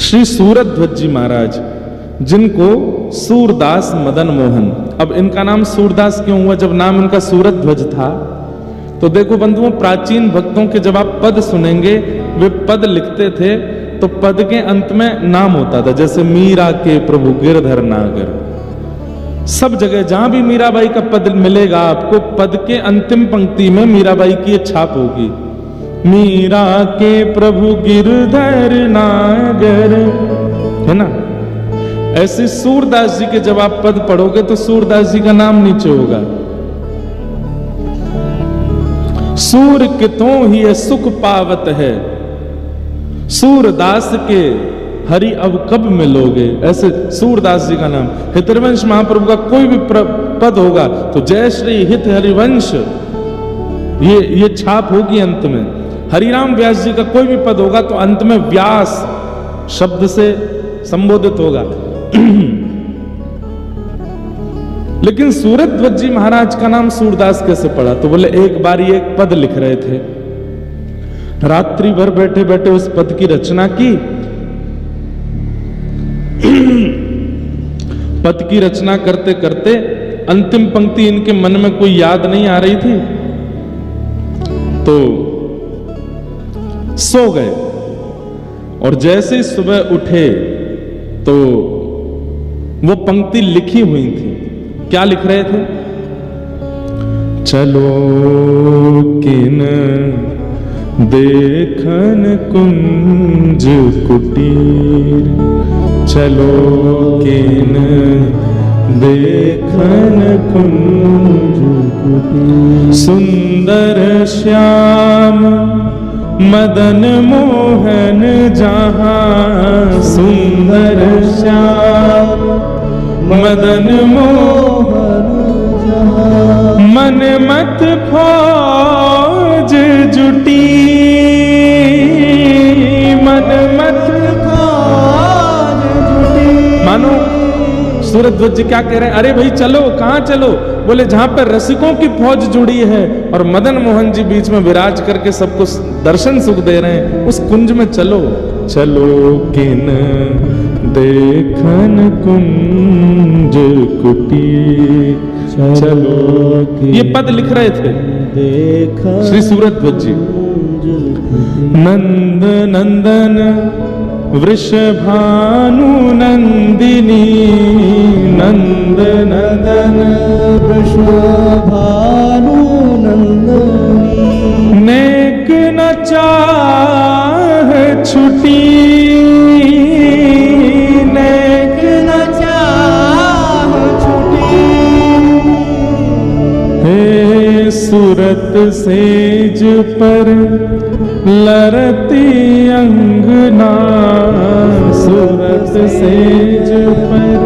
श्री सूरध्वज जी महाराज, जिनको सूरदास मदन मोहन, अब इनका नाम सूरदास क्यों हुआ? जब नाम इनका सूरध्वज था। तो देखो बंधुओं, प्राचीन भक्तों के जब आप पद सुनेंगे, वे पद लिखते थे तो पद के अंत में नाम होता था, जैसे मीरा के प्रभु गिरधर नागर। सब जगह जहां भी मीराबाई का पद मिलेगा आपको, पद के अंतिम पंक्ति में मीराबाई की छाप होगी, मीरा के प्रभु गिरधर नागर, है ना। ऐसे सूरदास जी के जब आप पद पढ़ोगे तो सूरदास जी का नाम नीचे होगा। सूर कितों ही सुख पावत है, सूरदास के हरि अब कब मिलोगे, ऐसे सूरदास जी का नाम। हितवंश महाप्रभु का कोई भी पद होगा तो जय श्री हित हरिवंश, ये छाप होगी अंत में। हरिराम व्यास जी का कोई भी पद होगा तो अंत में व्यास शब्द से संबोधित होगा। लेकिन सूरध्वज जी महाराज का नाम सूरदास कैसे पड़ा? तो बोले एक बार ये एक पद लिख रहे थे, रात्रि भर बैठे बैठे उस पद की रचना की। पद की रचना करते करते अंतिम पंक्ति इनके मन में कोई याद नहीं आ रही थी, तो सो गए। और जैसे ही सुबह उठे तो वो पंक्ति लिखी हुई थी। क्या लिख रहे थे? चलो किन देखन कुंज कुटीर, चलो किन देखन कुंज कुटीर, सुंदर श्याम मदन मोहन जहां, सुंदर श्याम मदन मोहन जहां, मन मत फौज जुटी, मन मत फौज जुटी। मानो सूरध्वज जी क्या कह रहे हैं? अरे भाई चलो, कहां चलो? बोले जहां पर रसिकों की फौज जुड़ी है और मदन मोहन जी बीच में विराज करके सबको दर्शन सुख दे रहे हैं, उस कुंज में चलो। चलो किन देखन कुंज कुटी, चलो। ये पद लिख रहे थे श्री सूरध्वज जी। नंद नंदन वृषभानु नंदिनी, नंद नंदन वृषभानु नंदिनी, नेक न चाह छुटी, नेक न चाह छुटी, हे सूरत सेज पर लरती अंगना, सूरत सेज पर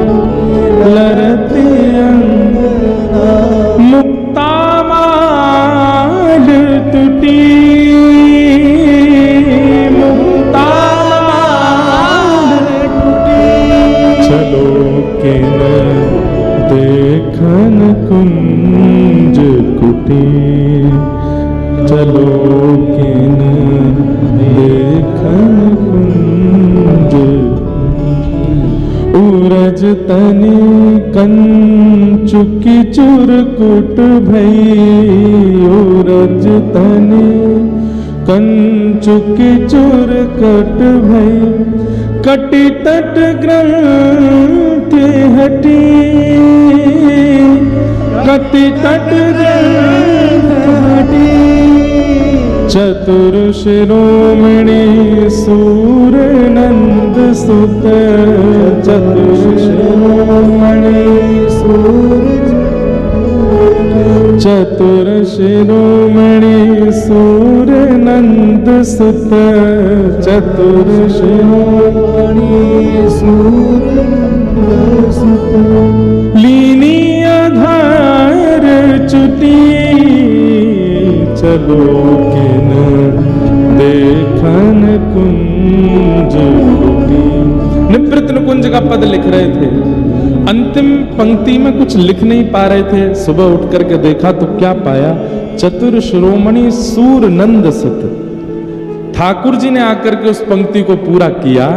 लरती अंगना, मुक्ता माल टूटी, मुक्ता माल टूटी, चलो किन देखन कुंज कुटी, चलो किन देखन कुंज, उरज तनि कंचुकी चुरकुट भई, उरज तनि कंचुकी चुरकुट भई, कटि तट ग्रंथि हटी, कटि तट ग्रंथि हटी, चतुर शिरोमणि सूर नंद सुत, चतुर शिरोमणि सूर, चतुर शिरोमणि सूर नंद सुत, चतुर शिरोमणि सूर नंद सुत, लीनी आधार चुटी, चलो किन देखन कुंज कुटी। निवृत्त कुंज का पद लिख रहे थे, अंतिम पंक्ति में कुछ लिख नहीं पा रहे थे। सुबह उठ करके देखा तो क्या पाया? चतुर शिरोमणि सूर नंद सुत। ठाकुर जी ने आकर के उस पंक्ति को पूरा किया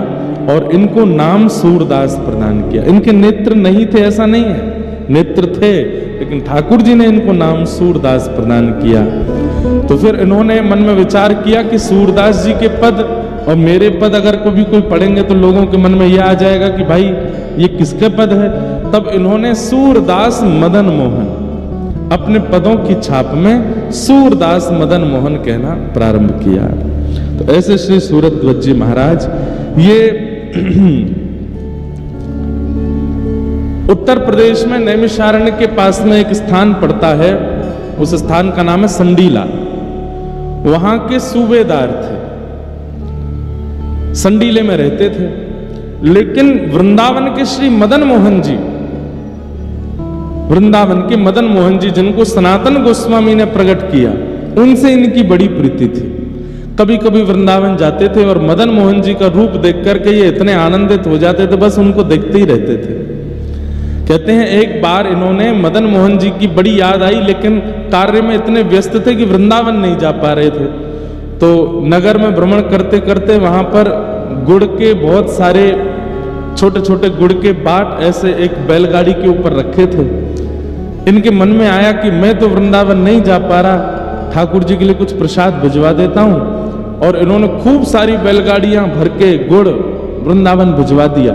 और इनको नाम सूरदास प्रदान किया। इनके नेत्र नहीं थे ऐसा नहीं है, नेत्र थे, लेकिन ठाकुर जी ने इनको नाम सूरदास प्रदान किया। तो फिर इन्होंने मन में विचार किया कि सूरदास जी के पद और मेरे पद अगर कभी कोई पढ़ेंगे तो लोगों के मन में यह आ जाएगा कि भाई ये किसके पद है। तब इन्होंने सूरदास मदन मोहन अपने पदों की छाप में सूरदास मदन मोहन कहना प्रारंभ किया। तो ऐसे श्री सूरध्वज जी महाराज ये उत्तर प्रदेश में नैमिषारण्य के पास में एक स्थान पड़ता है, उस स्थान का नाम है संडीला। वहां के सूबेदार थे, संडीले में रहते थे, लेकिन वृंदावन के श्री मदन मोहन जी, वृंदावन के मदन मोहन जी जिनको सनातन गोस्वामी ने प्रकट किया, उनसे इनकी बड़ी प्रीति थी। कभी कभी वृंदावन जाते थे और मदन मोहन जी का रूप देख करके ये इतने आनंदित हो जाते थे, बस उनको देखते ही रहते थे। कहते हैं एक बार इन्होंने मदन मोहन जी की बड़ी याद आई, लेकिन कार्य में इतने व्यस्त थे कि वृंदावन नहीं जा पा रहे थे। तो नगर में भ्रमण करते करते वहां पर गुड़ के बहुत सारे छोटे छोटे गुड़ के बाट ऐसे एक बैलगाड़ी के ऊपर रखे थे। इनके मन में आया कि मैं तो वृंदावन नहीं जा पा रहा, ठाकुर जी के लिए कुछ प्रसाद भिजवा देता हूं। और इन्होंने खूब सारी बैलगाड़ियां भर के गुड़ वृंदावन भिजवा दिया।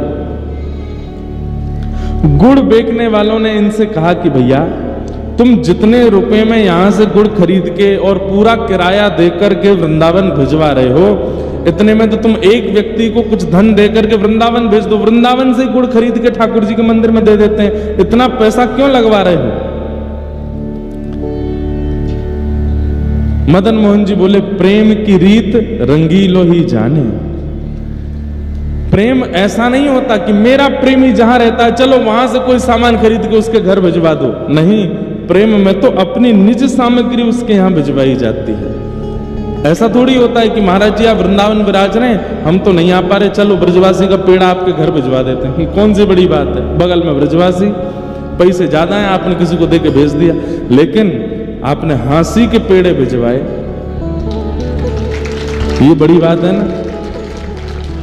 गुड़ बेचने वालों ने इनसे कहा कि भैया तुम जितने रुपए में यहां से गुड़ खरीद के और पूरा किराया देकर के वृंदावन भिजवा रहे हो, इतने में तो तुम एक व्यक्ति को कुछ धन देकर के वृंदावन भेज दो, वृंदावन से गुड़ खरीद के ठाकुर जी के मंदिर में दे देते हैं, इतना पैसा क्यों लगवा रहे हो। मदन मोहन जी बोले प्रेम की रीत रंगीलो ही जाने। प्रेम ऐसा नहीं होता कि मेरा प्रेमी जहां रहता है चलो वहां से कोई सामान खरीद के उसके घर भिजवा दो, नहीं, प्रेम में तो अपनी निज सामग्री उसके यहां भिजवाई जाती है। ऐसा थोड़ी होता है कि महाराज जी आप वृंदावन विराज रहे हैं, हम तो नहीं आ पा रहे, चलो ब्रजवासी का पेड़ा आपके घर भिजवा देते हैं। कौन सी बड़ी बात है, बगल में ब्रजवासी, पैसे ज्यादा हैं, आपने किसी को देके भेज दिया, लेकिन आपने हांसी के पेड़े भिजवाए, ये बड़ी बात है ना।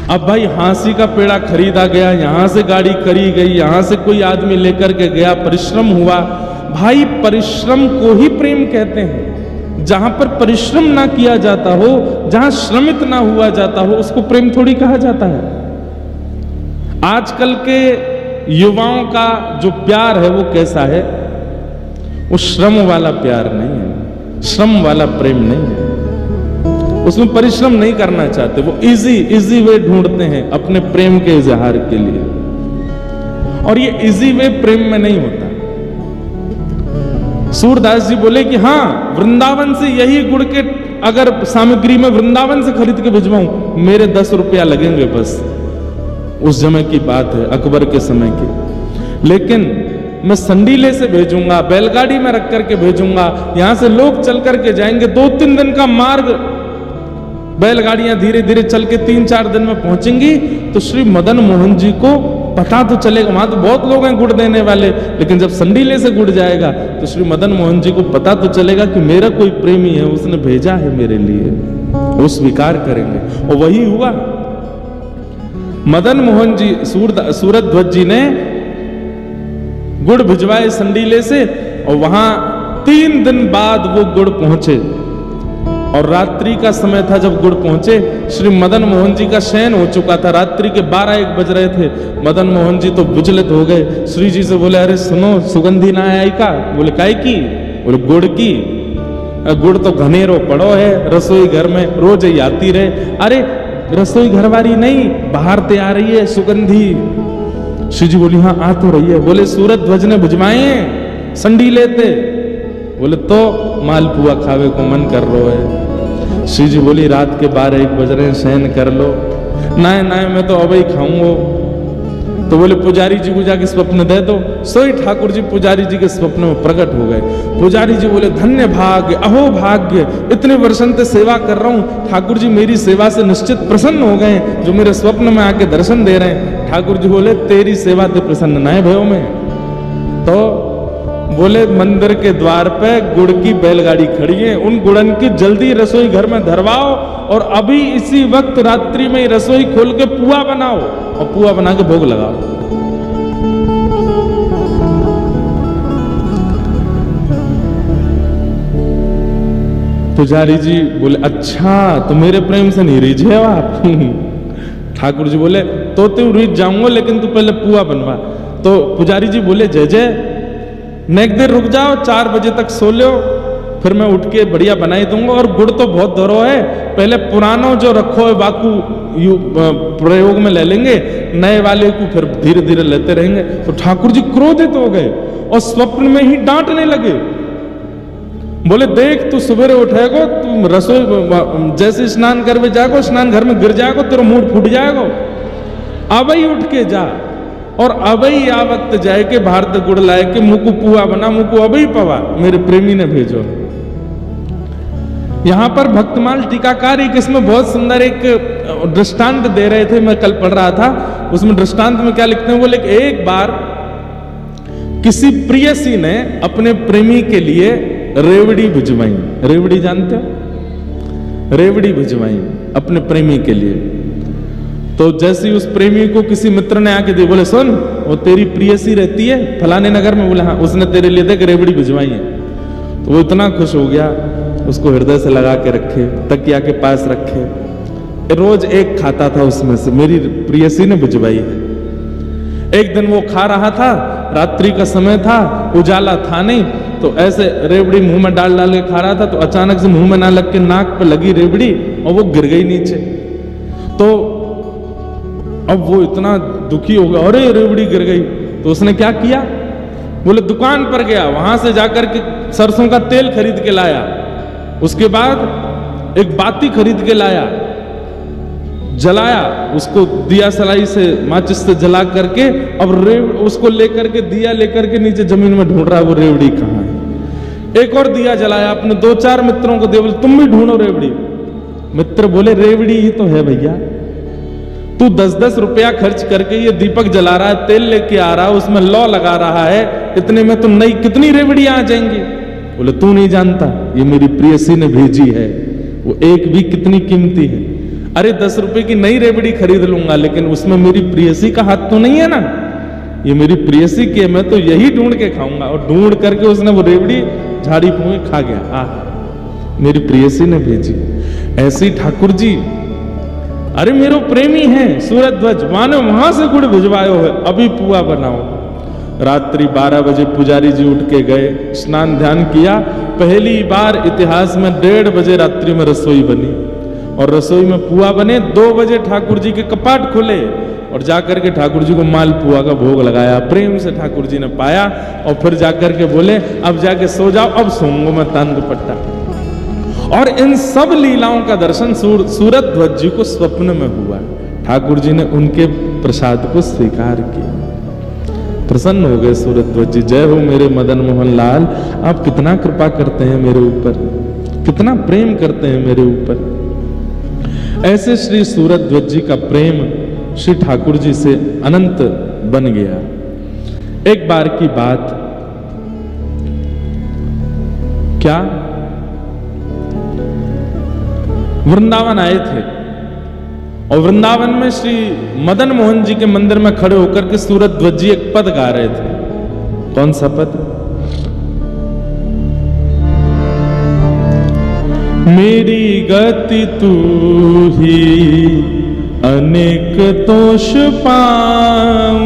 अब भाई हांसी का पेड़ा खरीदा गया, यहां से गाड़ी करी गई, यहां से कोई आदमी लेकर के गया, परिश्रम हुआ। भाई परिश्रम को ही प्रेम कहते हैं। जहां पर परिश्रम ना किया जाता हो, जहां श्रमित ना हुआ जाता हो, उसको प्रेम थोड़ी कहा जाता है। आजकल के युवाओं का जो प्यार है वो कैसा है, वो श्रम वाला प्यार नहीं है, श्रम वाला प्रेम नहीं है, उसमें परिश्रम नहीं करना चाहते, वो इजी वे ढूंढते हैं अपने प्रेम के इजहार के लिए। और ये इजी वे प्रेम में नहीं होता। सूरदास जी बोले कि हाँ, वृंदावन से यही गुड़ के अगर सामग्री में वृंदावन से खरीद के भिजवाऊं, मेरे 10 रुपया लगेंगे बस। उस समय की बात है, अकबर के समय की। लेकिन मैं संडीले से भेजूंगा, बैलगाड़ी में रख करके भेजूंगा, यहां से लोग चल करके जाएंगे, 2-3 दिन का मार्ग, बैलगाड़ियां धीरे धीरे चल के 3-4 दिन में पहुंचेंगी। तो श्री मदन मोहन जी को पता तो चलेगा, वहां तो बहुत लोग हैं गुड़ देने वाले, लेकिन जब संडीले से गुड़ जाएगा तो श्री मदन मोहन जी को पता तो चलेगा कि मेरा कोई प्रेमी है, उसने भेजा है मेरे लिए, वो स्वीकार करेंगे। और वही हुआ। मदन मोहन जी सूरध्वज जी ने गुड़ भिजवाए संडीले से, और वहां 3 दिन बाद वो गुड़ पहुंचे। और रात्रि का समय था जब गुड़ पहुंचे। श्री मदन मोहन जी का शयन हो चुका था, रात्रि के 12-1 बज रहे थे। मदन मोहन जी तो विचलित हो गए, श्री जी से बोले अरे सुनो, सुगंधी ना आई का? बोले काय की? बोले गुड़ की। गुड़ तो घनेरो पड़ो है रसोई घर में, रोज ही आती रहे। अरे रसोई घर वाली नहीं, बाहर ते आ रही है सुगंधी। श्री जी बोली हाँ आ तो रही है। बोले सूरध्वज ने भिजवाए संडी लेते। बोले तो मालपुआ खावे को मन कर रो है। श्री जी बोली रात के 12-1 बज रहे हैं, शयन कर लो। ना मैं तो अब ही खाऊंगो। तो बोले पुजारी जी को जाके स्वप्न दे दो। सोई ठाकुर जी पुजारी जी के स्वप्न में प्रकट हो गए। पुजारी जी बोले धन्य भाग्य, अहो भाग्य, इतने वर्षों से सेवा कर रहा हूं, ठाकुर जी मेरी सेवा से निश्चित प्रसन्न हो गए, जो मेरे स्वप्न में आके दर्शन दे रहे हैं। ठाकुर जी बोले तेरी सेवा ते प्रसन्न ना है भयो में। तो बोले मंदिर के द्वार पे गुड़ की बैलगाड़ी खड़ी है, उन गुड़न की जल्दी रसोई घर में धरवाओ और अभी इसी वक्त रात्रि में रसोई खोल के पुआ बनाओ और पुआ बना के भोग लगाओ। पुजारी जी बोले अच्छा तो मेरे प्रेम से नहीं रीझे हो आप। ठाकुर जी बोले तो रीझ जाऊंगा लेकिन तू पहले पुआ बनवा। तो पुजारी जी बोले जय जय मैं एक देर रुक जाओ, 4 बजे तक सो लो, फिर मैं उठ के बढ़िया बनाई दूंगा। और गुड़ तो बहुत धरो है, पहले पुरानो जो रखो है बाकू प्रयोग में ले लेंगे, नए वाले को फिर धीरे धीरे लेते रहेंगे। तो ठाकुर जी क्रोधित हो गए और स्वप्न में ही डांटने लगे। बोले देख तू सवेरे उठेगो, तू रसोई जैसे स्नान करवे जाएगो, स्नान घर में गिर जाएगो, तेरा मूड फूट जाएगो। अब ही उठ के जा और अबई आ वक्त जाए के भारत गुड़ लाए के मुकु पुआ बना, मुकु अबई पवा मेरे प्रेमी ने भेजो। यहां पर भक्तमाल टीकाकार एक इसमें बहुत सुंदर एक दृष्टांत दे रहे थे, मैं कल पढ़ रहा था। उसमें दृष्टांत में क्या लिखते हैं, बोले एक बार किसी प्रियसी ने अपने प्रेमी के लिए रेवड़ी भिजवाई। रेवड़ी जानते हो, रेवड़ी भिजवाई अपने प्रेमी के लिए। तो जैसे उस प्रेमी को किसी मित्र ने आके दी, बोले सुन वो तेरी प्रियसी रहती है फलाने नगर में, बोले हाँ, उसने तेरे लिए देख रेवड़ी भिजवाई है। तो वो इतना खुश हो गया, उसको हृदय से लगा के रखे, तकिया के पास रखे, रोज एक खाता था उसमें से, मेरी प्रियसी ने भिजवाई है। एक दिन वो खा रहा था, रात्रि का समय था, उजाला था नहीं, तो ऐसे रेवड़ी मुंह में डाल डाल के खा रहा था, तो अचानक से मुंह में ना लग के नाक पे लगी रेवड़ी और वो गिर गई नीचे। तो अब वो इतना दुखी हो गया, अरे रेवड़ी गिर गई। तो उसने क्या किया, बोले दुकान पर गया, वहां से जाकर के सरसों का तेल खरीद के लाया, उसके बाद एक बाती खरीद के लाया, जलाया, उसको दिया सलाई से माचिस से जला करके, अब उसको लेकर के दिया लेकर के नीचे जमीन में ढूंढ रहा है वो रेवड़ी कहाँ है। एक और दिया जलाया, अपने 2-4 मित्रों को दे, बोले तुम भी ढूंढो रेवड़ी। मित्र बोले रेवड़ी ही तो है भैया, तू 10-10 रुपया खर्च करके ये दीपक जला रहा है, तेल लेके आ रहा है, उसमें लौ लगा रहा है, इतने में तो नई कितनी रेवड़ियां आ जाएंगी। बोले तू नहीं जानता, ये मेरी प्रियसी ने भेजी है, वो एक भी कितनी कीमती है। अरे 10 रुपए की नई रेवड़ी खरीद लूंगा, लेकिन उसमें मेरी प्रियसी का हाथ तो नहीं है ना, ये मेरी प्रियसी की है, मैं तो यही ढूंढ के खाऊंगा। और ढूंढ करके उसने वो रेवड़ी झाड़ी फूंके खा गया। मेरी प्रियसी ने भेजी। ऐसी ठाकुर जी, अरे मेरो प्रेमी है सूरध्वज, माने वहां से गुड़ भिजवायो है, अभी पुआ बनाओ। रात्रि 12 बजे पुजारी जी उठ के गए, स्नान ध्यान किया, पहली बार इतिहास में 1:30 बजे रात्रि में रसोई बनी और रसोई में पुआ बने। 2 बजे ठाकुर जी के कपाट खुले और जाकर के ठाकुर जी को माल पुआ का भोग लगाया, प्रेम से ठाकुर जी ने पाया। और फिर जाकर के बोले अब जाके सो जाओ, अब सोऊंगा मैं तान दुपट्टा। और इन सब लीलाओं का दर्शन सूरध्वज जी को स्वप्न में हुआ। ठाकुर जी ने उनके प्रसाद को स्वीकार किया, प्रसन्न हो गए सूरध्वज जी। जय हो मेरे मदन मोहन लाल, आप कितना कृपा करते हैं मेरे ऊपर, कितना प्रेम करते हैं मेरे ऊपर। ऐसे श्री सूरध्वज जी का प्रेम श्री ठाकुर जी से अनंत बन गया। एक बार की बात, क्या वृंदावन आए थे और वृंदावन में श्री मदन मोहन जी के मंदिर में खड़े होकर के सूरध्वज जी एक पद गा रहे थे। कौन सा पद? मेरी गति तू ही अनेक दोष पाऊं,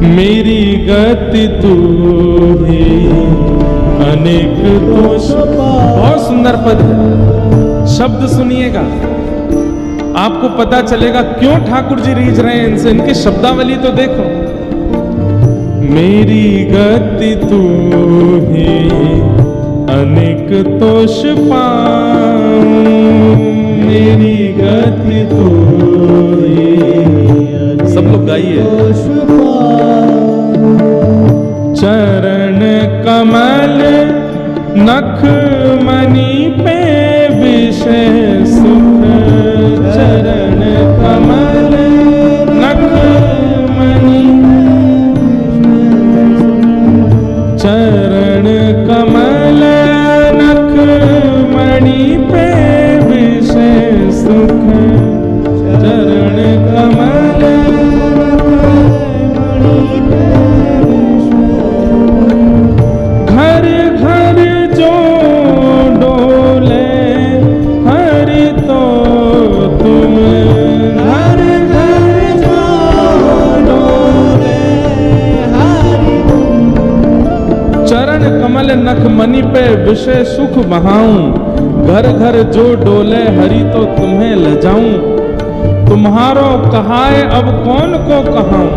मेरी गति तू ही अनेक दोष पाऊं। बहुत सुंदर पद है, शब्द सुनिएगा आपको पता चलेगा क्यों ठाकुर जी रीझ रहे हैं इनसे। इनकी शब्दावली तो देखो। मेरी गति तू ही अनेक दोष पाऊं, मेरी गति तू ही। सब लोग गाइए। चरण कमल नख मणि पे विषय सुख, चरण कमल नख मणि, चरण विषय सुख बहाऊं, घर घर जो डोले हरि तो तुम्हें लजाऊं। तुम्हारो कहाए अब कौन को कहाऊं,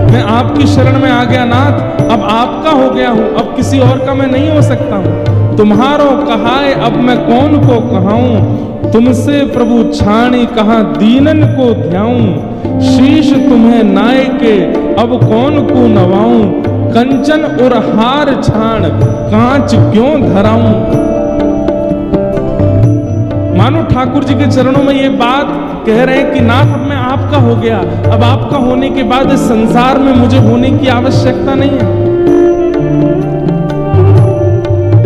मैं आपकी शरण में आ गया नाथ, अब आपका हो गया हूं, अब किसी और का मैं नहीं हो सकता हूं। तुम्हारो कहाए अब मैं कौन को कहाऊं, तुमसे प्रभु छाणी कहां दीनन को ध्याऊं। शीश तुम्हें नाय के अब कौन को नवाऊं, कंचन और हार छाण कांच क्यों धराऊं। मानो ठाकुर जी के चरणों में ये बात कह रहे हैं कि नाथ अब मैं आपका हो गया, अब आपका होने के बाद इस संसार में मुझे होने की आवश्यकता नहीं है।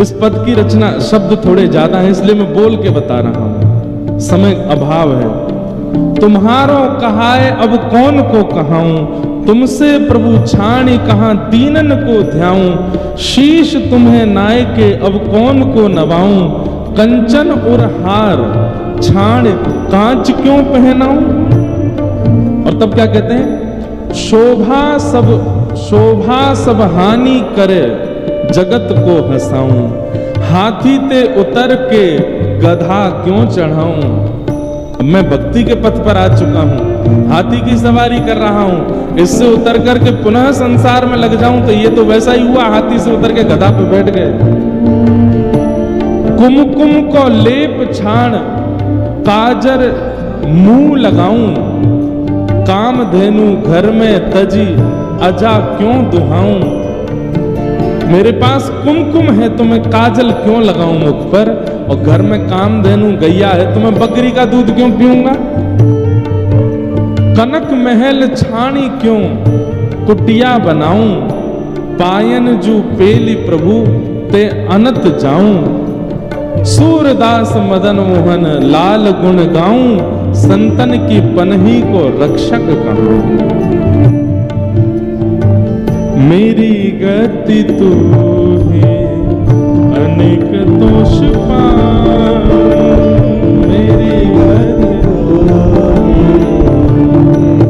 इस पद की रचना शब्द थोड़े ज्यादा है इसलिए मैं बोल के बता रहा हूं, समय अभाव है। तुम्हारो कहाए अब कौन को कहाऊं, तुमसे प्रभु छाणी कहां दीनन को ध्याऊं। शीश तुम्हें नाय के अब कौन को नवाऊं, कंचन और हार छाण कांच क्यों पहनाऊं। और तब क्या कहते हैं, शोभा सब हानि करे जगत को हंसाऊं। हाथी ते उतर के गधा क्यों चढ़ाऊं। अब मैं भक्ति के पथ पर आ चुका हूं, हाथी की सवारी कर रहा हूं, इससे उतर करके पुनः संसार में लग जाऊं तो ये तो वैसा ही हुआ, हाथी से उतर के गधा पे बैठ गए। कुमकुम को लेप छाण काजर मुंह लगाऊं, कामधेनु घर में तजी अजा क्यों दुहाऊं। मेरे पास कुमकुम है तो मैं काजल क्यों लगाऊं मुख पर, और घर में कामधेनु गैया है तो मैं बकरी का दूध क्यों पीऊंगा। कनक महल छाणी क्यों कुटिया बनाऊं, पायन जू पेली प्रभु ते अनत जाऊं। सूरदास मदन मोहन लाल गुण गाऊं, संतन की पनही को रक्षक कहूं। मेरी गति तू है अनेक दोष पाऊं, मेरी गति तू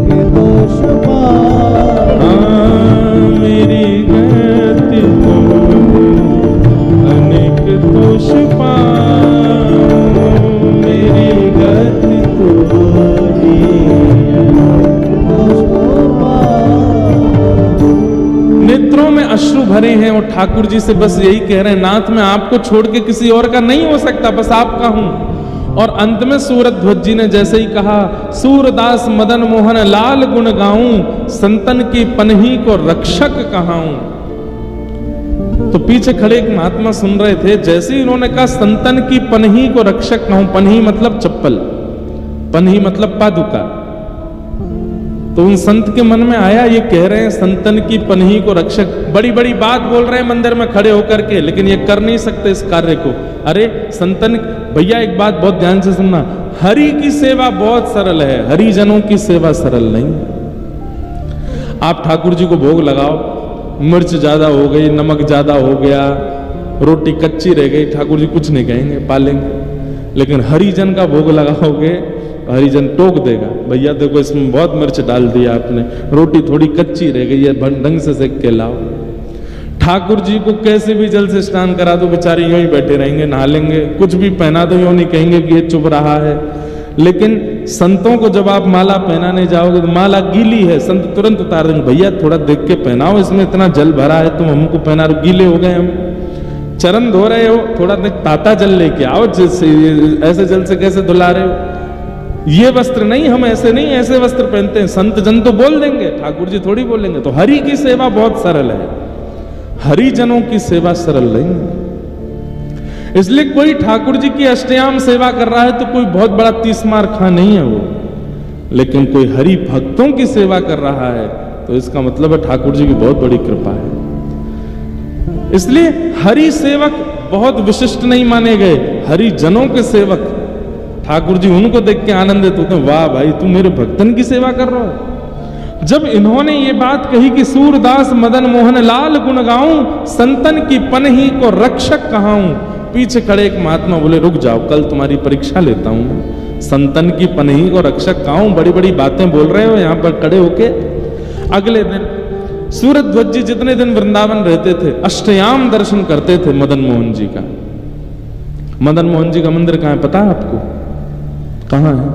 है दोष पाऊं, मेरी गति तू अनेक दोष पाऊं, मेरी गति तू नेत्रों में अश्रु भरे हैं और ठाकुर जी से बस यही कह रहे हैं, नाथ मैं आपको छोड़ के किसी और का नहीं हो सकता, बस आपका हूं। और अंत में सूरध्वज जी ने जैसे ही कहा, सूरदास मदन मोहन लाल गुण गाऊं, संतन की पनही को रक्षक कहाऊं। तो पीछे खड़े एक महात्मा सुन रहे थे, जैसे ही उन्होंने कहा संतन की पनही को रक्षक कहूं, पनही मतलब चप्पल, पनही मतलब पादुका, तो उन संत के मन में आया, ये कह रहे हैं संतन की पनही को रक्षक, बड़ी बड़ी बात बोल रहे हैं मंदिर में खड़े होकर के, लेकिन ये कर नहीं सकते इस कार्य को। अरे संतन, भैया एक बात बहुत ध्यान से सुनना, हरि की सेवा बहुत सरल है, हरिजनों की सेवा सरल नहीं। आप ठाकुर जी को भोग लगाओ, मिर्च ज्यादा हो गई, नमक ज्यादा हो गया, रोटी कच्ची रह गई, ठाकुर जी कुछ नहीं कहेंगे, पालेंगे। लेकिन हरिजन का भोग लगाओगे, हरिजन टोक देगा, भैया देखो इसमें बहुत मिर्च डाल दिया आपने, रोटी थोड़ी कच्ची रह गई है, ढंग से सेक के लाओ। ठाकुर जी को कैसे भी जल से स्नान करा दो, बेचारे यूं ही बैठे रहेंगे, नहा लेंगे, कुछ भी पहना दो, यूं नहीं कहेंगे कि ये चुभ रहा है। लेकिन संतों को जब आप माला पहनाने जाओगे तो माला गीली है, संत तुरंत उतार देंगे, भैया थोड़ा देख के पहनाओ, इसमें इतना जल भरा है, तुम हमको पहना रहे हो, गीले हो गए हम। चरण धो रहे हो, थोड़ा ताता जल लेके आओ, ऐसे जल से कैसे धुला रहे हो। ये वस्त्र नहीं, हम ऐसे नहीं, ऐसे वस्त्र पहनते हैं। संत जन तो बोल देंगे, ठाकुर जी थोड़ी बोलेंगे। तो हरि की सेवा बहुत सरल है, हरिजनों की सेवा सरल नहीं है। इसलिए कोई ठाकुर जी की अष्टयाम सेवा कर रहा है तो कोई बहुत बड़ा 30 मार खा नहीं है वो, लेकिन कोई हरि भक्तों की सेवा कर रहा है तो इसका मतलब है ठाकुर जी की बहुत बड़ी कृपा है। इसलिए हरि सेवक बहुत विशिष्ट नहीं माने गए, हरिजनों के सेवक ठाकुर जी उनको देख के आनंदित होते हैं, वाह भाई तू मेरे भक्तन की सेवा कर रहा है। जब इन्होंने ये बात कही कि सूरदास मदन मोहन लाल गुण गाऊं, संतन की पनही को रक्षक कहाऊं, पीछे खड़े एक महात्मा बोले रुक जाओ, कल तुम्हारी परीक्षा लेता हूं। संतन की पनही को रक्षक कहाऊं, बड़ी बड़ी बातें बोल रहे हो यहां पर खड़े होके। अगले दिन सूरध्वज जी जितने दिन वृंदावन रहते थे अष्टयाम दर्शन करते थे मदन मोहन जी का। मदन मोहन जी का मंदिर कहां है पता है आपको? कहां है?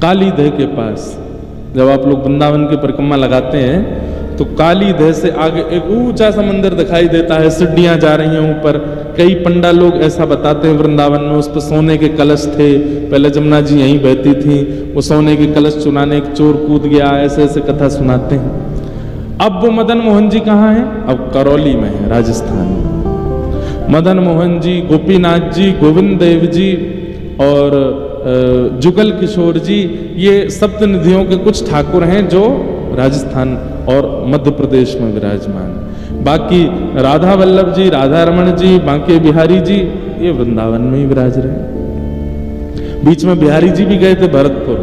कालीदह के पास। जब आप लोग वृंदावन की परिक्रमा लगाते हैं तो कालीदह से आगे एक ऊंचा सा मंदिर दिखाई देता है, सीढ़ियां जा रही हैं ऊपर। कई पंडा लोग ऐसा बताते हैं वृंदावन में उस पर सोने के कलश थे, पहले जमुना जी यहीं बहती थी, वो सोने के कलश चुराने एक चोर कूद गया, ऐसे ऐसे कथा सुनाते हैं। अब वो मदन मोहन जी कहाँ हैं? अब करौली में है, राजस्थान में। मदन मोहन जी, गोपीनाथ जी, गोविंद देव जी और जुगल किशोर जी, ये सप्तनिधियों के कुछ ठाकुर हैं जो राजस्थान और मध्य प्रदेश में विराजमान। बाकी राधा वल्लभ जी, राधा रमण जी, बांके बिहारी जी ये वृंदावन में ही विराज रहे। बीच में बिहारी जी भी गए थे भरतपुर,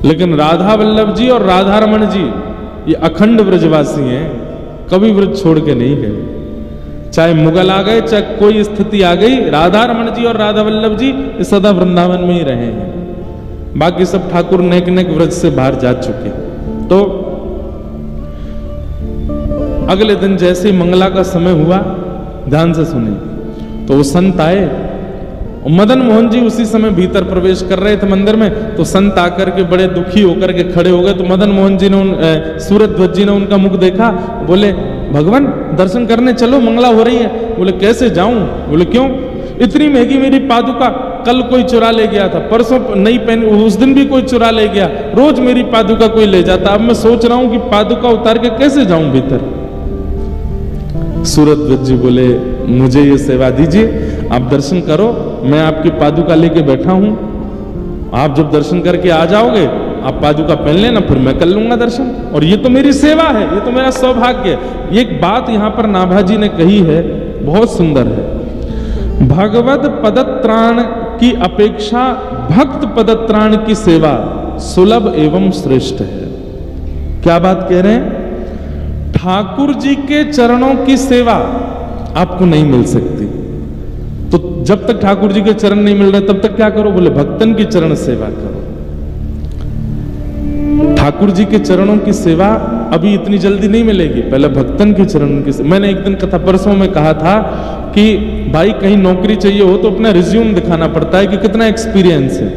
लेकिन राधा वल्लभ जी और राधा रमण जी ये अखंड ब्रजवासी हैं, कभी ब्रज छोड़ के नहीं गए। चाहे मुगल आ गए, चाहे कोई स्थिति आ गई, राधा रमण जी और राधा वल्लभ जी सदा वृंदावन में ही रहे हैं। बाकी सब ठाकुर नेक नेक व्रज से बाहर जा चुके। तो अगले दिन जैसे ही मंगला का समय हुआ, ध्यान से सुने, तो वो संत आए और मदन मोहन जी उसी समय भीतर प्रवेश कर रहे थे मंदिर में। तो संत आकर के बड़े दुखी होकर के खड़े हो गए। तो मदन मोहन जी ने, सूरध्वज जी ने उनका मुख देखा, बोले भगवान दर्शन करने चलो, मंगला हो रही है। बोले कैसे जाऊं? बोले क्यों? इतनी महंगी मेरी पादुका कल कोई चुरा ले गया था, परसों नहीं पहनी, उस दिन भी कोई चुरा ले गया, रोज मेरी पादुका कोई ले जाता। अब मैं सोच रहा हूं कि पादुका उतार के कैसे जाऊं भीतर। सूरध्वज जी बोले मुझे ये सेवा दीजिए, आप दर्शन करो, मैं आपकी पादुका लेके बैठा हूं, आप जब दर्शन करके आ जाओगे आप पादुका पहन लेना, फिर मैं कर लूंगा दर्शन, और ये तो मेरी सेवा है, ये तो मेरा सौभाग्य है। एक बात यहां पर नाभा जी ने कही है, बहुत सुंदर है। भगवत पदत्राण की अपेक्षा भक्त पदत्राण की सेवा सुलभ एवं श्रेष्ठ है। क्या बात कह रहे हैं? ठाकुर जी के चरणों की सेवा आपको नहीं मिल सकती, तो जब तक ठाकुर जी के चरण नहीं मिल रहे तब तक क्या करो? बोले भक्तन की चरण सेवा करो। ठाकुर जी के चरणों की सेवा अभी इतनी जल्दी नहीं मिलेगी, पहले भक्तन के चरणों की। मैंने एक दिन कथा परसों में कहा था कि भाई कहीं नौकरी चाहिए हो तो अपना रिज्यूम दिखाना पड़ता है कि कितना एक्सपीरियंस है।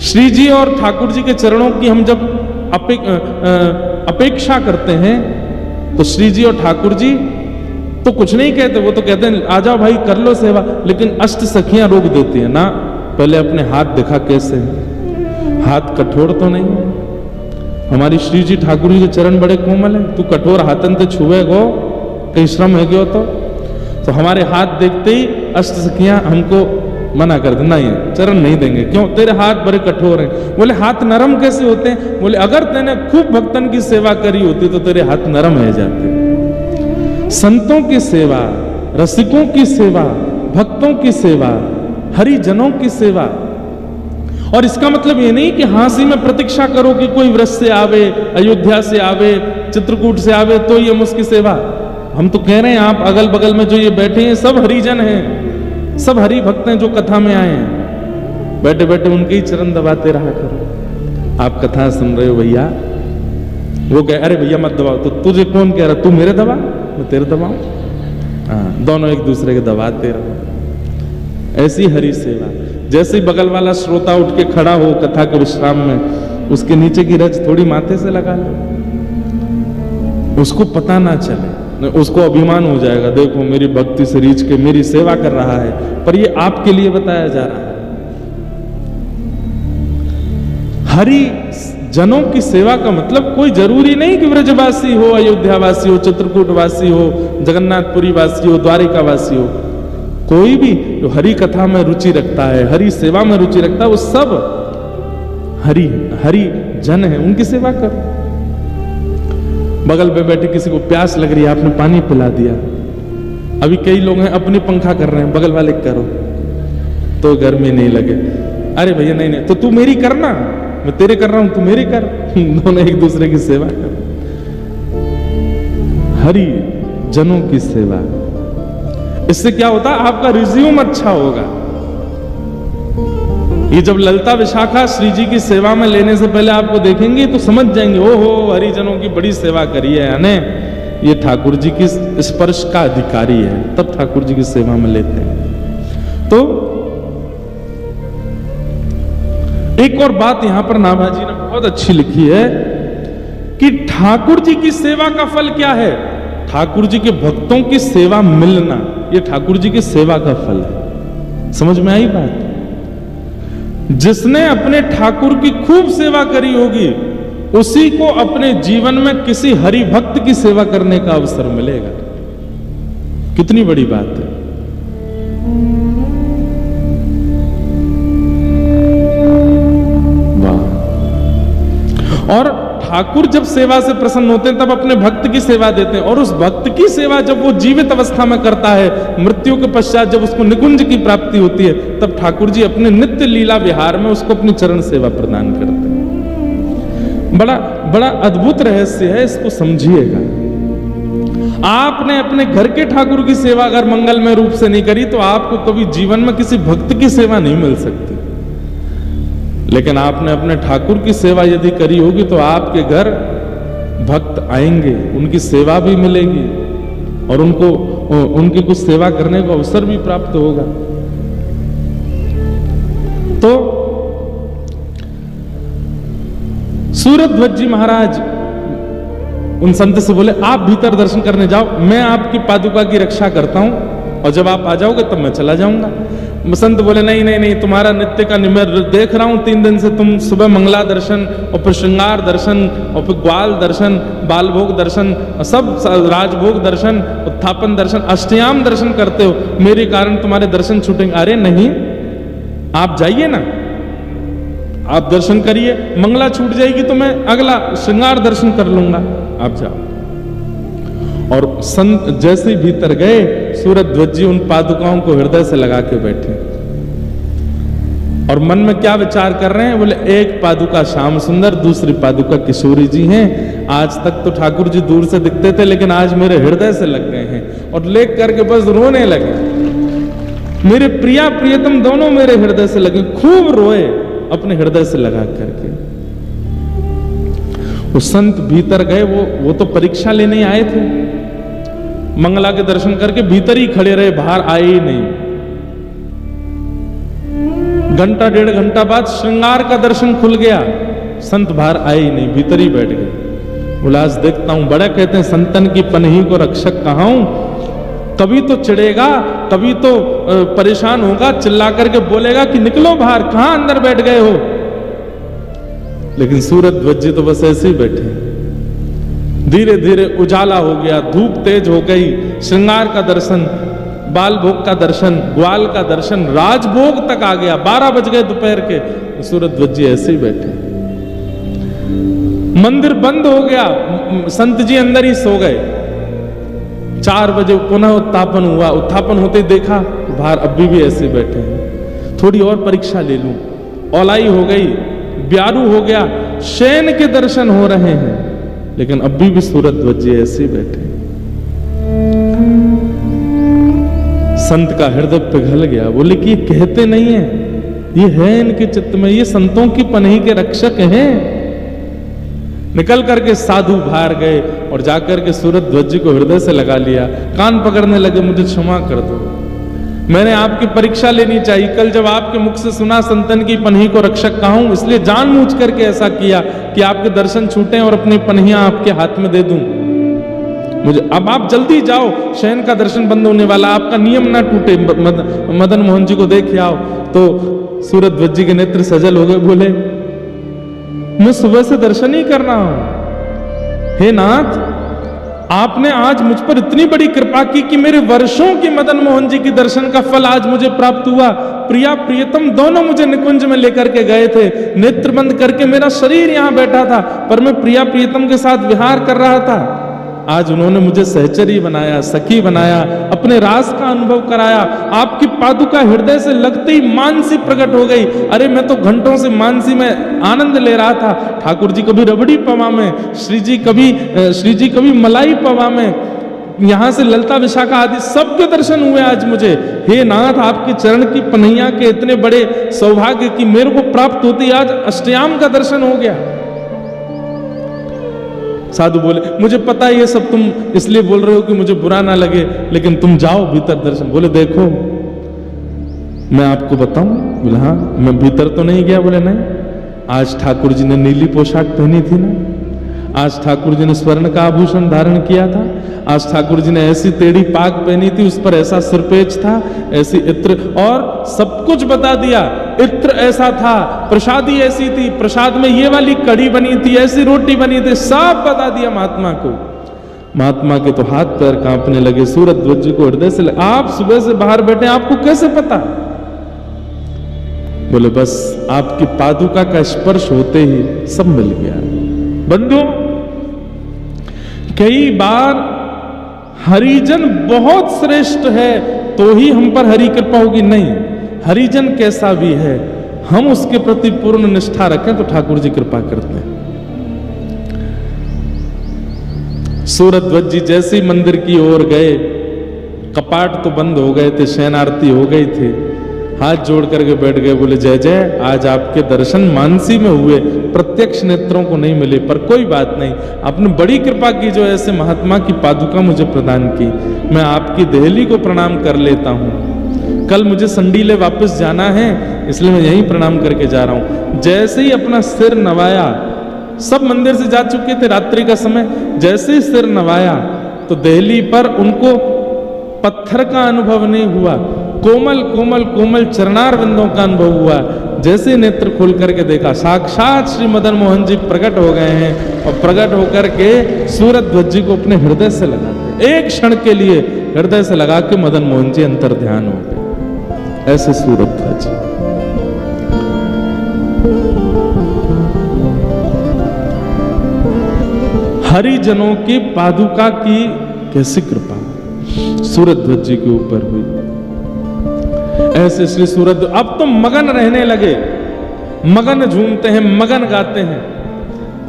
श्री जी और ठाकुर जी के चरणों की हम जब अपेक्षा करते हैं तो श्री जी और ठाकुर जी तो कुछ नहीं कहते, वो तो कहते हैं आ जाओ भाई कर लो सेवा, लेकिन अष्ट सखियां रोक देती हैं ना, पहले अपने हाथ दिखा कैसे है, हाथ कठोर तो नहीं है। हमारी श्री जी ठाकुर जी के चरण बड़े कोमल है, तू कठोर हाथन ते छुए गो, कहीं श्रम है गयो तो हमारे हाथ देखते ही अष्ट सखियां हमको मना कर देना, ये चरण नहीं देंगे, क्यों? तेरे हाथ बड़े कठोर हैं। बोले हाथ नरम कैसे होते हैं? बोले अगर तेने खूब भक्तन की सेवा करी होती तो तेरे हाथ नरम हो जाते। संतों की सेवा, रसिकों की सेवा, भक्तों की सेवा, हरिजनों की सेवा। और इसका मतलब ये नहीं कि हाँसी में प्रतीक्षा करो कि कोई व्रज से आवे, अयोध्या से आवे, चित्रकूट से आवे तो ये मुझकी सेवा। हम तो कह रहे हैं आप अगल बगल में जो ये बैठे हैं सब हरिजन हैं, सब हरि भक्त हैं जो कथा में आए हैं, बैठे बैठे उनके ही चरण दबाते रहा करो। आप कथा सुन रहे हो भैया, वो कहे अरे भैया मत दबाओ, तो तुझे कौन कह रहा? तू मेरे दबा, मैं तेरे दबाऊं? हाँ, दोनों एक दूसरे के दबाते रहो। ऐसी हरि सेवा। जैसे ही बगल वाला श्रोता उठ के खड़ा हो कथा के विश्राम में, उसके नीचे की रज थोड़ी माथे से लगा लो, उसको पता ना चले, उसको अभिमान हो जाएगा, देखो मेरी भक्ति से रीछ के मेरी सेवा कर रहा है, पर ये आपके लिए बताया जा रहा है। हरि जनों की सेवा का मतलब कोई जरूरी नहीं कि ब्रजवासी हो, अयोध्यावासी हो, चित्रकूटवासी हो, जगन्नाथपुरी वासी हो, द्वारिका वासी हो, कोई भी जो हरि कथा में रुचि रखता है, हरि सेवा में रुचि रखता है, वो सब हरि जन है, उनकी सेवा करो। बगल पे बैठे किसी को प्यास लग रही है, आपने पानी पिला दिया। अभी कई लोग हैं अपनी पंखा कर रहे हैं, बगल वाले करो तो गर्मी नहीं लगे। अरे भैया नहीं नहीं, तो तू मेरी करना, मैं तेरे कर रहा हूं, तू मेरी कर। दोनों एक दूसरे की सेवा कर। हरि जनों की सेवा, इससे क्या होता है? आपका रिज्यूम अच्छा होगा। ये जब ललिता विशाखा श्री जी की सेवा में लेने से पहले आपको देखेंगे तो समझ जाएंगे, ओहो हरिजनों की बड़ी सेवा करी है, यानी ये ठाकुर जी की स्पर्श का अधिकारी है, तब ठाकुर जी की सेवा में लेते हैं। तो एक और बात यहां पर नाभाजी ने बहुत अच्छी लिखी है कि ठाकुर जी की सेवा का फल क्या है? ठाकुर जी के भक्तों की सेवा मिलना, ये ठाकुर जी की सेवा का फल है। समझ में आई बात? जिसने अपने ठाकुर की खूब सेवा करी होगी उसी को अपने जीवन में किसी हरि भक्त की सेवा करने का अवसर मिलेगा। कितनी बड़ी बात है। वाह। और ठाकुर जब सेवा से प्रसन्न होते हैं तब अपने भक्त की सेवा देते हैं, और उस भक्त की सेवा जब वो जीवित अवस्था में करता है, मृत्यु के पश्चात जब उसको निकुंज की प्राप्ति होती है, तब ठाकुर जी अपने नित्य लीला विहार में उसको अपनी चरण सेवा प्रदान करते हैं। बड़ा बड़ा अद्भुत रहस्य है, इसको समझिएगा। आपने अपने घर के ठाकुर की सेवा अगर मंगलमय रूप से नहीं करी तो आपको कभी जीवन में किसी भक्त की सेवा नहीं मिल सकती। लेकिन आपने अपने ठाकुर की सेवा यदि करी होगी तो आपके घर भक्त आएंगे, उनकी सेवा भी मिलेगी और उनको उनकी कुछ सेवा करने का अवसर भी प्राप्त होगा। तो सूरध्वज जी महाराज उन संत से बोले, आप भीतर दर्शन करने जाओ, मैं आपकी पादुका की रक्षा करता हूं, और जब आप आ जाओगे तब मैं चला जाऊंगा। संत बोले, नहीं नहीं नहीं, तुम्हारा नित्य का मैं देख रहा हूं 3 दिन से, तुम सुबह मंगला दर्शन और फिर श्रृंगार दर्शन और फिर ग्वाल दर्शन, बालभोग दर्शन, सब राजभोग दर्शन, उत्थापन दर्शन, अष्टयाम दर्शन करते हो, मेरे कारण तुम्हारे दर्शन छूटेंगे। अरे नहीं, आप जाइए ना, आप दर्शन करिए, मंगला छूट जाएगी तो मैं अगला श्रृंगार दर्शन कर लूंगा, आप जाओ। और संत जैसे भीतर गए, सूरध्वज जी उन पादुकाओं को हृदय से लगा के बैठे और मन में क्या विचार कर रहे हैं? बोले, एक पादुका श्याम सुंदर, दूसरी पादुका किशोरी जी हैं। आज तक तो ठाकुर जी दूर से दिखते थे, लेकिन आज मेरे हृदय से लग गए हैं, और लेख करके बस रोने लगे। मेरे प्रिया प्रियतम दोनों मेरे हृदय से लगे, खूब रोए अपने हृदय से लगा करके। वो संत भीतर गए, वो तो परीक्षा लेने आए थे, मंगला के दर्शन करके भीतर ही खड़े रहे, बाहर आए ही नहीं। घंटा 1.5 घंटा बाद श्रृंगार का दर्शन खुल गया, संत बाहर आए ही नहीं, भीतर ही बैठ गए। बोला, आज देखता हूं, बड़ा कहते हैं संतन की पनही को रक्षक कहा हूं, कभी तो चिढ़ेगा, कभी तो परेशान होगा, चिल्ला करके बोलेगा कि निकलो बाहर, कहां अंदर बैठ गए हो। लेकिन सूरध्वज जी तो बस ऐसे ही बैठे। धीरे धीरे उजाला हो गया, धूप तेज हो गई, श्रृंगार का दर्शन, बाल भोग का दर्शन, ग्वाल का दर्शन, राजभोग तक आ गया। 12 बज गए दोपहर के, सूरध्वज जी ऐसे ही बैठे। मंदिर बंद हो गया, संत जी अंदर ही सो गए। 4 बजे पुनः उत्थापन हुआ, उत्थापन होते देखा बाहर अभी भी ऐसे बैठे हैं। थोड़ी और परीक्षा ले लूं, औलाई हो गई, ब्यारू हो गया, शयन के दर्शन हो रहे हैं, लेकिन अभी भी सूरध्वज जी ऐसे बैठे। संत का हृदय पिघल गया, बोले कि ये कहते नहीं है, ये है इनके चित्त में, ये संतों की पनही के रक्षक हैं। निकल करके साधु बाहर गए और जाकर के सूरध्वज जी को हृदय से लगा लिया, कान पकड़ने लगे, मुझे क्षमा कर दो, मैंने आपकी परीक्षा लेनी चाहिए। कल जब आपके मुख से सुना संतन की पनही को रक्षक कहा हूं, इसलिए जानबूझ करके ऐसा किया कि आपके दर्शन छूटे और अपनी पनहियां आपके हाथ में दे दूं। मुझे अब आप जल्दी जाओ, शयन का दर्शन बंद होने वाला, आपका नियम ना टूटे, मदन मोहन जी को देख आओ। तो सूरध्वज जी के नेत्र सजल हो गए, बोले, मैं सुबह से दर्शन ही कर रहा हूं, हे नाथ, आपने आज मुझ पर इतनी बड़ी कृपा की कि मेरे वर्षों की मदन मोहन जी की दर्शन का फल आज मुझे प्राप्त हुआ। प्रिया प्रियतम दोनों मुझे निकुंज में लेकर के गए थे, नेत्र बंद करके मेरा शरीर यहां बैठा था, पर मैं प्रिया प्रियतम के साथ विहार कर रहा था। आज उन्होंने मुझे सहचरी बनाया, सखी बनाया, अपने रास का अनुभव कराया। आपकी पादुका हृदय से लगते ही मानसी प्रकट हो गई। अरे मैं तो घंटों से मानसी में आनंद ले रहा था। ठाकुर जी कभी रबड़ी पवा में, श्री जी कभी मलाई पवा में, यहां से ललिता विशाखा आदि सबके दर्शन हुए आज मुझे। हे नाथ, आपके चरण की पनैया के इतने बड़े सौभाग्य की मेरे को प्राप्त होती, आज अष्टयाम का दर्शन हो गया। साधु बोले, मुझे पता है ये सब तुम इसलिए बोल रहे हो कि मुझे बुरा ना लगे, लेकिन तुम जाओ भीतर दर्शन। बोले देखो मैं आपको बताऊं? बोले हाँ। मैं भीतर तो नहीं गया? बोले नहीं। आज ठाकुर जी ने नीली पोशाक पहनी थी ना, आज ठाकुर जी ने स्वर्ण का आभूषण धारण किया था, आज ठाकुर जी ने ऐसी टेढ़ी पाग पहनी थी, उस पर ऐसा सिरपेच था, ऐसी इत्र, और सब कुछ बता दिया। इत्र ऐसा था, प्रसादी ऐसी थी, प्रसाद में ये वाली कढ़ी बनी थी, ऐसी रोटी बनी थी, सब बता दिया महात्मा को। महात्मा के तो हाथ पैर कांपने लगे, सूरज ध्वज को हृदय से लगे। आप सुबह से बाहर बैठे, आपको कैसे पता? बोले बस आपकी पादुका का स्पर्श होते ही सब मिल गया। बंधुओं, कई बार हरिजन बहुत श्रेष्ठ है तो ही हम पर हरि कृपा होगी, नहीं। हरिजन कैसा भी है, हम उसके प्रति पूर्ण निष्ठा रखें तो ठाकुर जी कृपा करते हैं। सूरज ध्वज जी जैसे ही मंदिर की ओर गए, कपाट तो बंद हो गए थे, शयन आरती हो गई थी, हाथ जोड़ करके बैठ गए। बोले जय जय, आज आपके दर्शन मानसी में हुए, प्रत्यक्ष नेत्रों को नहीं मिले, पर कोई बात नहीं, आपने बड़ी कृपा की जो ऐसे महात्मा की पादुका मुझे प्रदान की। मैं आपकी देहली को प्रणाम कर लेता हूं। कल मुझे संडीले वापस जाना है, इसलिए मैं यहीं प्रणाम करके जा रहा हूं। जैसे ही अपना सिर नवाया, सब मंदिर से जा चुके थे रात्रि का समय, जैसे ही सिर नवाया तो देहली पर उनको पत्थर का अनुभव नहीं हुआ, कोमल कोमल कोमल चरणार बिंदों का अनुभव हुआ। जैसे नेत्र खोल करके देखा, साक्षात श्री मदन मोहन जी प्रकट हो गए हैं, और प्रकट होकर के सूरज ध्वज जी को अपने हृदय से लगाते, एक क्षण के लिए हृदय से लगा के मदन मोहन जी अंतर ध्यान हो गए। ऐसे सूरज ध्वज। हरिजनों की पादुका की कैसी कृपा सूरज ध्वज जी के ऊपर हुई। ऐसे श्री सूरज अब तो मगन रहने लगे, मगन झूमते हैं, मगन गाते हैं,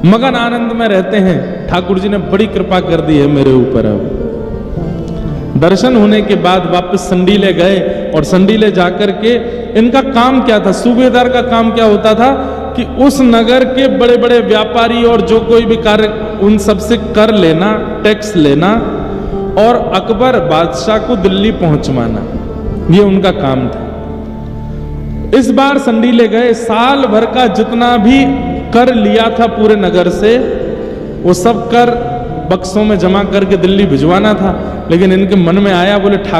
मगन आनंद में रहते हैं। ठाकुर जी ने बड़ी कृपा कर दी है मेरे ऊपर। अब दर्शन होने के बाद वापस संडीले गए, और संडीले जाकर के इनका काम क्या था, सूबेदार का काम क्या होता था कि उस नगर के बड़े बड़े व्यापारी और जो कोई भी कार्य, उन सबसे कर लेना, टैक्स लेना, और अकबर बादशाह को दिल्ली पहुंचवाना, ये उनका काम था। इस बार संडीले गए, साल भर का जितना भी कर लिया था पूरे नगर से, वो सब कर बक्सों में जमा करके दिल्ली भिजवाना था। लेकिन इनके मन में आया, बोले ठाकुर